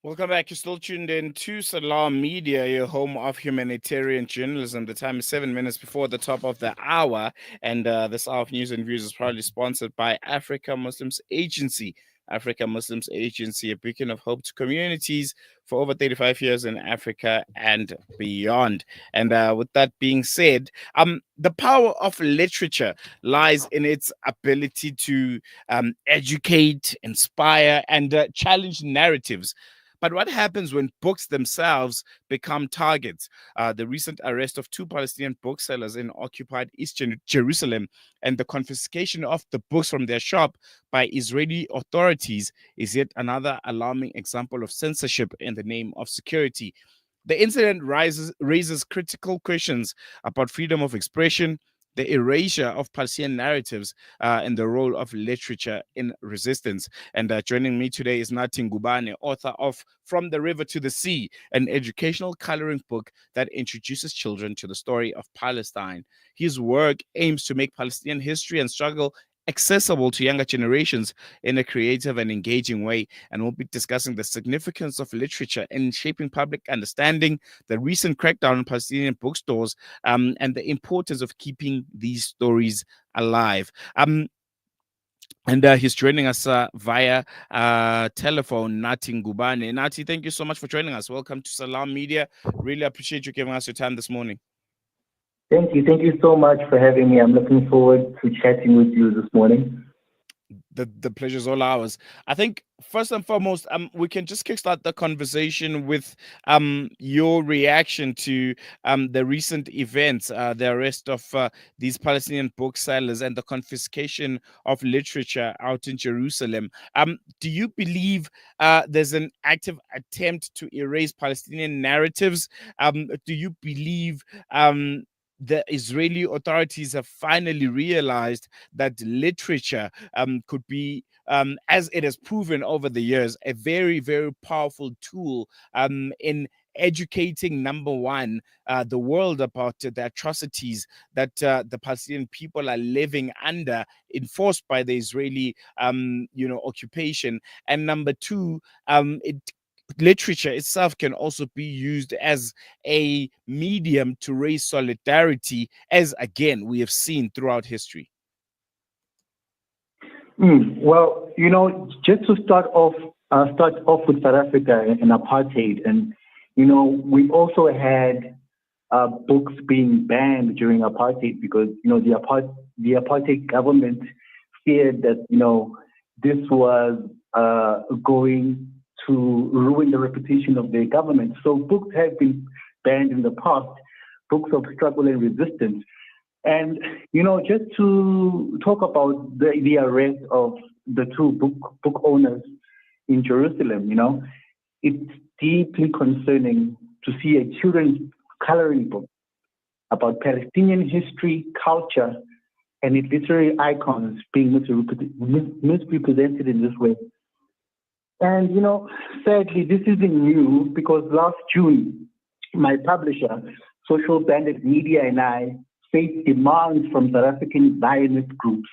Welcome back. You're still tuned in to Salam Media, your home of humanitarian journalism. The time is 7 minutes before the top of the hour, and this hour of news and views is proudly sponsored by Africa Muslims Agency. Africa Muslims Agency, a beacon of hope to communities for over 35 years in Africa and beyond. And with that being said, the power of literature lies in its ability to educate, inspire, and challenge narratives. But what happens when books themselves become targets? The recent arrest of two Palestinian booksellers in occupied East Jerusalem and the confiscation of the books from their shop by Israeli authorities is yet another alarming example of censorship in the name of security. The incident raises critical questions about freedom of expression, the erasure of Palestinian narratives, and the role of literature in resistance. And joining me today is Nathi Ngubane, author of From the River to the Sea, an educational coloring book that introduces children to the story of Palestine. His work aims to make Palestinian history and struggle accessible to younger generations in a creative and engaging way. And we'll be discussing the significance of literature in shaping public understanding, the recent crackdown on Palestinian bookstores, and the importance of keeping these stories alive. And he's joining us via telephone, Nathi Ngubane. Nathi, thank you so much for joining us. Welcome to Salam Media. Really appreciate you giving us your time this morning. Thank you. Thank you so much for having me. I'm looking forward to chatting with you this morning. The pleasure's all ours. I think first and foremost, we can just kickstart the conversation with your reaction to the recent events, the arrest of these Palestinian booksellers and the confiscation of literature out in Jerusalem. Do you believe there's an active attempt to erase Palestinian narratives? Do you believe the Israeli authorities have finally realized that literature could be, as it has proven over the years, a very, very powerful tool in educating, number one, the world about the atrocities that the Palestinian people are living under, enforced by the Israeli, occupation, and number two, literature itself can also be used as a medium to raise solidarity, as again we have seen throughout history. Well, just to start off with South Africa and apartheid, and we also had books being banned during apartheid because the apartheid government feared that this was going to ruin the reputation of their government. So books have been banned in the past, books of struggle and resistance. And, just to talk about the arrest of the two book owners in Jerusalem, it's deeply concerning to see a children's coloring book about Palestinian history, culture, and its literary icons being misrepresented in this way. And, sadly, this isn't new because last June, my publisher, Social Bandit Media, and I faced demands from South African Zionist groups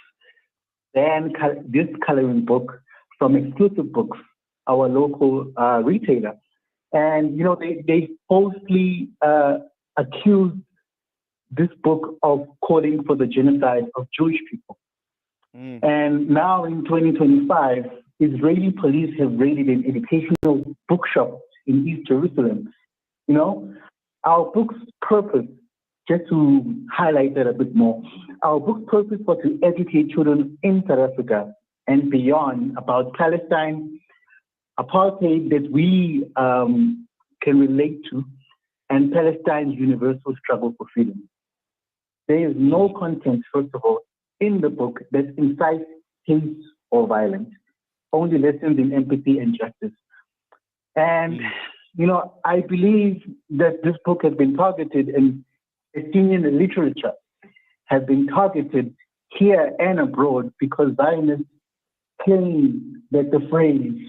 ban this coloring book from Exclusive Books, our local retailer. And, they falsely accused this book of calling for the genocide of Jewish people. And now in 2025, Israeli police have raided an educational bookshop in East Jerusalem. Our book's purpose, just to highlight that a bit more, our book's purpose was to educate children in South Africa and beyond about Palestine, apartheid that we can relate to, and Palestine's universal struggle for freedom. There is no content, first of all, in the book that incites hate or violence. Only lessons in empathy and justice. And, I believe that this book has been targeted, and Palestinian literature has been targeted here and abroad because Zionists claim that the phrase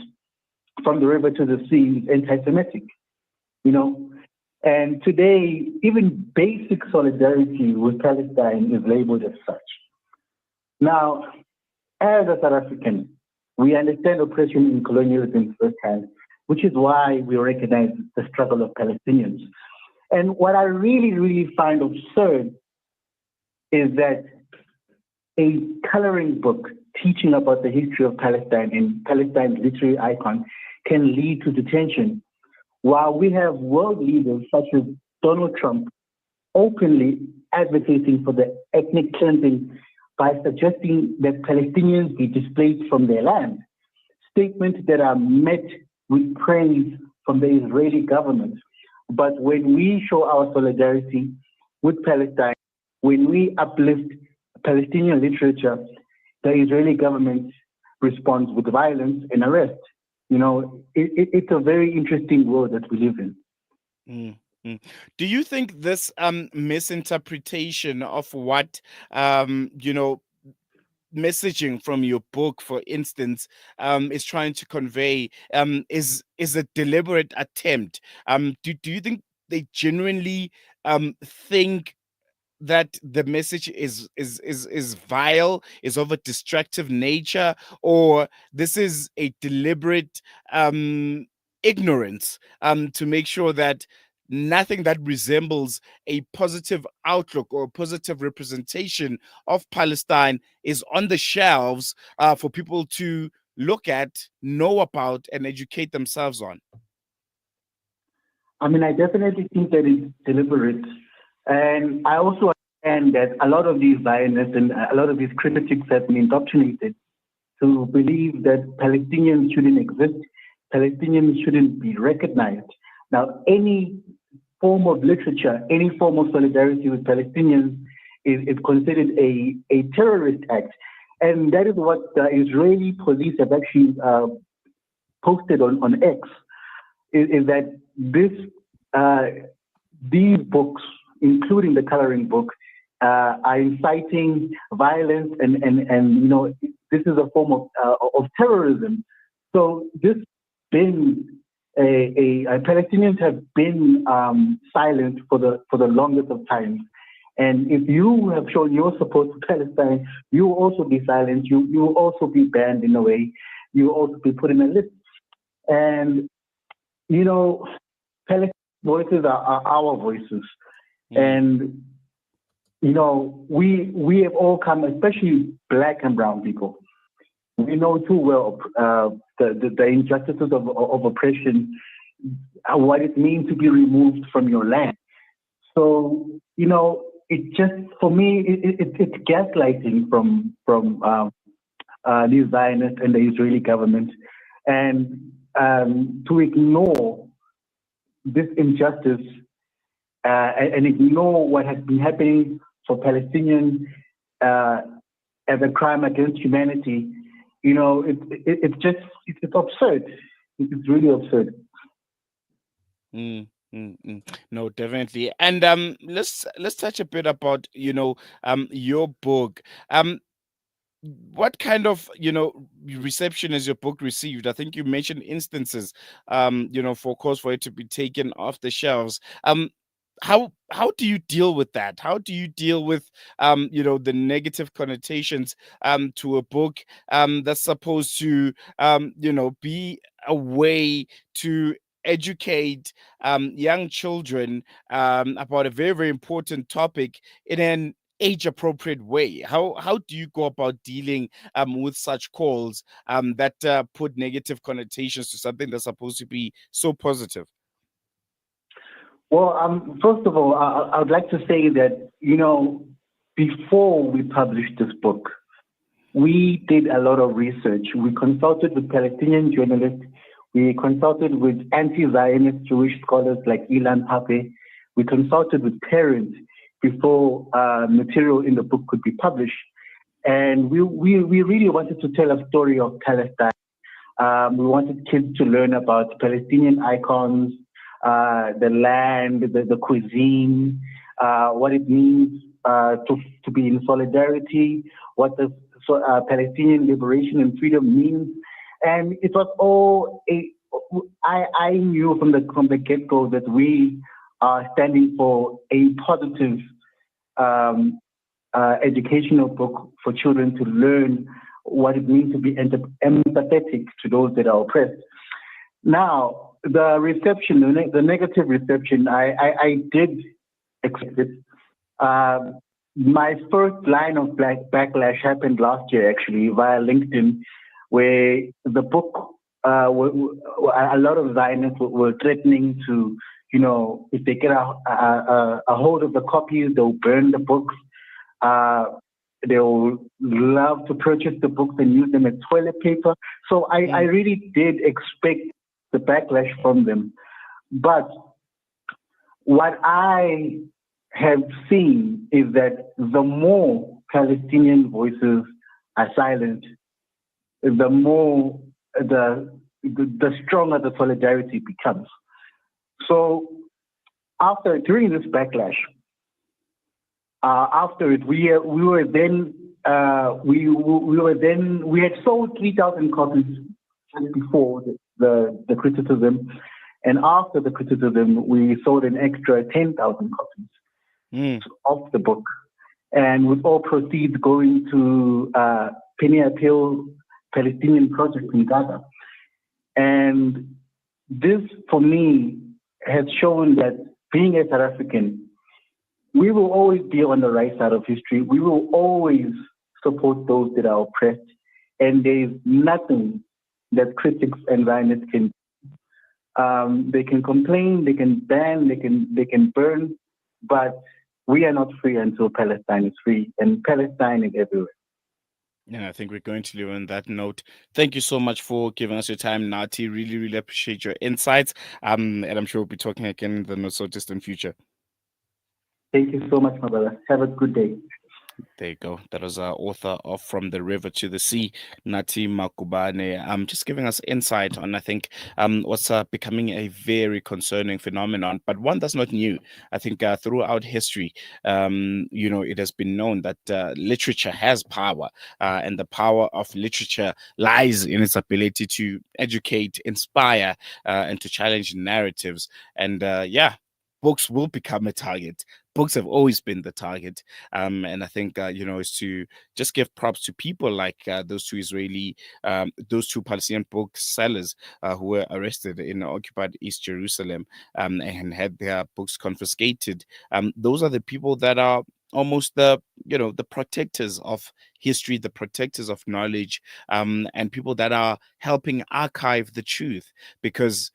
"from the river to the sea" is anti-Semitic, And today, even basic solidarity with Palestine is labeled as such. Now, as a South African, we understand oppression and colonialism firsthand. which is why we recognize the struggle of Palestinians. And what I really, really find absurd is that a coloring book teaching about the history of Palestine and Palestine's literary icon can lead to detention, while we have world leaders such as Donald Trump openly advocating for the ethnic cleansing by suggesting that Palestinians be displaced from their land, statements that are met with praise from the Israeli government. But when we show our solidarity with Palestine, when we uplift Palestinian literature, the Israeli government responds with violence and arrest. It's a very interesting world that we live in. Mm. Do you think this misinterpretation of what messaging from your book, for instance, is trying to convey is a deliberate attempt? Do you think they genuinely think that the message is vile, is of a destructive nature, or this is a deliberate ignorance to make sure that nothing that resembles a positive outlook or a positive representation of Palestine is on the shelves for people to look at, know about, and educate themselves on? I mean, I definitely think that it's deliberate. And I also understand that a lot of these Zionists and a lot of these critics have been indoctrinated to believe that Palestinians shouldn't exist, Palestinians shouldn't be recognized. Now, any form of literature, any form of solidarity with Palestinians is considered a terrorist act. And that is what the Israeli police have actually posted on X, is that these books, including the coloring book, are inciting violence, and this is a form of terrorism. So this been Palestinians have been silent for the longest of times. And if you have shown your support to Palestine, you will also be silent. You will also be banned in a way. You will also be put in a list. And Palestinian voices are our voices. And we have all come, especially Black and brown people. We know too well the injustices of oppression, what it means to be removed from your land. So it just, for me, it's gaslighting from the Zionists and the Israeli government, and to ignore this injustice and ignore what has been happening for Palestinians as a crime against humanity. It's absurd. It's really absurd. No, definitely. And let's touch a bit about your book. What kind of reception has your book received? I think you mentioned instances for it to be taken off the shelves. How do you deal with that? How do you deal with the negative connotations to a book that's supposed to be a way to educate young children about a very, very important topic in an age appropriate way? How do you go about dealing with such calls that put negative connotations to something that's supposed to be so positive? Well, first of all, I would like to say that, before we published this book, we did a lot of research. We consulted with Palestinian journalists. We consulted with anti-Zionist Jewish scholars like Ilan Pape. We consulted with parents before material in the book could be published. And we really wanted to tell a story of Palestine. We wanted kids to learn about Palestinian icons, the land, the cuisine, what it means to be in solidarity, what the Palestinian liberation and freedom means. And it was all I knew from the get-go that we are standing for a positive educational book for children to learn what it means to be empathetic to those that are oppressed. Now, the reception, the negative reception, I did expect it. Um, my first line of backlash happened last year, actually, via LinkedIn, where the book, a lot of Zionists were threatening to, if they get a hold of the copies, they'll burn the books. Uh, they'll love to purchase the books and use them as toilet paper. So I Mm, really did expect the backlash from them. But what I have seen is that the more Palestinian voices are silent, the more the stronger the solidarity becomes. So during this backlash, after it, we were then we were then we had sold 3,000 copies just before the criticism, and after the criticism, we sold an extra 10,000 copies mm, of the book, and with all proceeds going to Penny Appeal Palestinian Project in Gaza. And this, for me, has shown that being a South African, we will always be on the right side of history. We will always support those that are oppressed. And there's nothing that critics and Zionists can. They can complain, they can ban, they can burn, but we are not free until Palestine is free, and Palestine is everywhere. and I think we're going to leave on that note. Thank you so much for giving us your time, Nati. Really, really appreciate your insights. And I'm sure we'll be talking again in the not so distant future. Thank you so much, my brother. Have a good day. There you go. That was our author of From the River to the Sea, Nathi Makubane. Just giving us insight on, I think, what's becoming a very concerning phenomenon, but one that's not new. I think throughout history, it has been known that literature has power, and the power of literature lies in its ability to educate, inspire, and to challenge narratives. And yeah, books will become a target. Books have always been the target, and I think is to just give props to people like those two Palestinian booksellers who were arrested in occupied East Jerusalem, and had their books confiscated. Those are the people that are almost the protectors of history, the protectors of knowledge, and people that are helping archive the truth. Because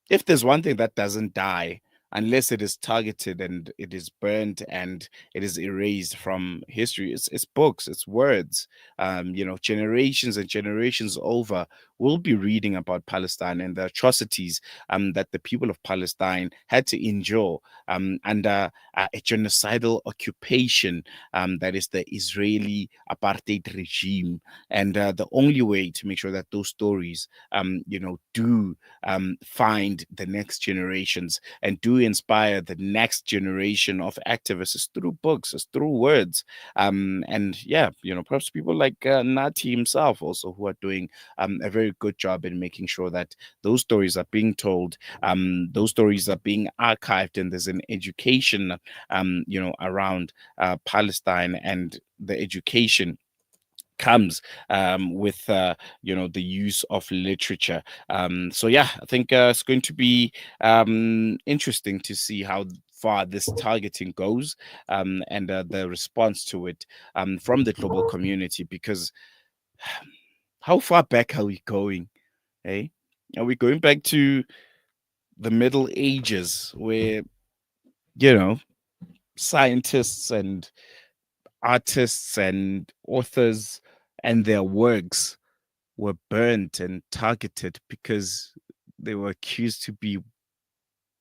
if there's one thing that doesn't die unless it is targeted and it is burned and it is erased from history, it's books, it's words. Generations and generations over will be reading about Palestine and the atrocities that the people of Palestine had to endure under a genocidal occupation that is the Israeli apartheid regime. And the only way to make sure that those stories do find the next generations and do inspire the next generation of activists is through books, is through words. And yeah, perhaps people like Nathi himself also, who are doing a very good job in making sure that those stories are being told, those stories are being archived, and there's an education, around Palestine, and the education comes with the use of literature. So yeah, I think it's going to be interesting to see how far this targeting goes, and the response to it from the global community. Because how far back are we going? Eh? Are we going back to the Middle Ages, where you know scientists and artists and authors and their works were burnt and targeted because they were accused to be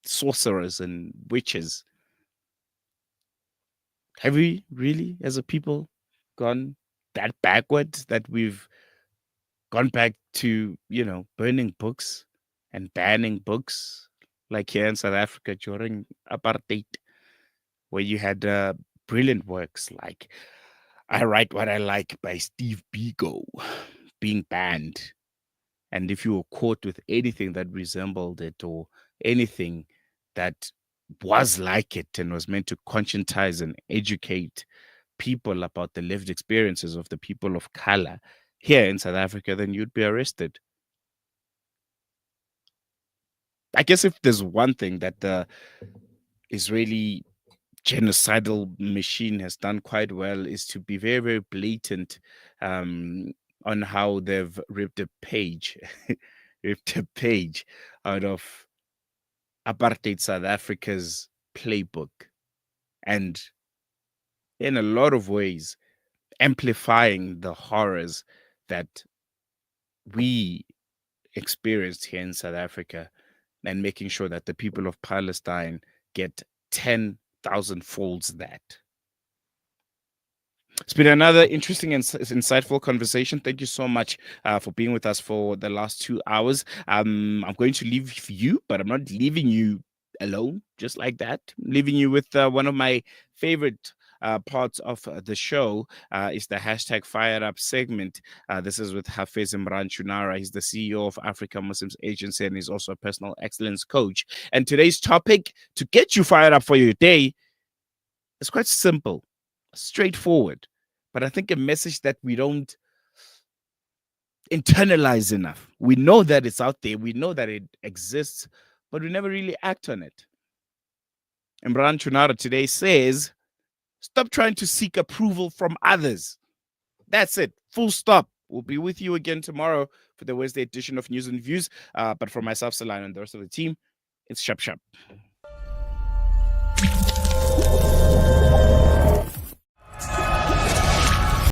sorcerers and witches? Have we really, as a people, gone that backwards that we've gone back to, burning books and banning books, like here in South Africa during apartheid, where you had brilliant works like I Write What I Like by Steve Biko being banned? And if you were caught with anything that resembled it, or anything that was like it and was meant to conscientize and educate people about the lived experiences of the people of color here in South Africa, then you'd be arrested. I guess if there's one thing that the Israeli genocidal machine has done quite well is to be very, very blatant on how they've ripped a page, ripped a page out of apartheid South Africa's playbook, and in a lot of ways amplifying the horrors that we experienced here in South Africa, and making sure that the people of Palestine get 10,000 folds that. It's been another interesting and insightful conversation. Thank you so much for being with us for the last 2 hours. I'm going to leave you, but I'm not leaving you alone just like that. I'm leaving you with one of my favorite parts of the show is the hashtag Fired Up segment. This is with Hafez Imran Chunara. He's the CEO of Africa Muslims Agency, and he's also a personal excellence coach. And today's topic to get you fired up for your day is quite simple, straightforward, but I think a message that we don't internalize enough. We know that it's out there, we know that it exists, but we never really act on it. Imran Chunara today says, stop trying to seek approval from others. That's it. Full stop. We'll be with you again tomorrow for the Wednesday edition of News and Views. But for myself, Salai, and the rest of the team, it's Shap Shap.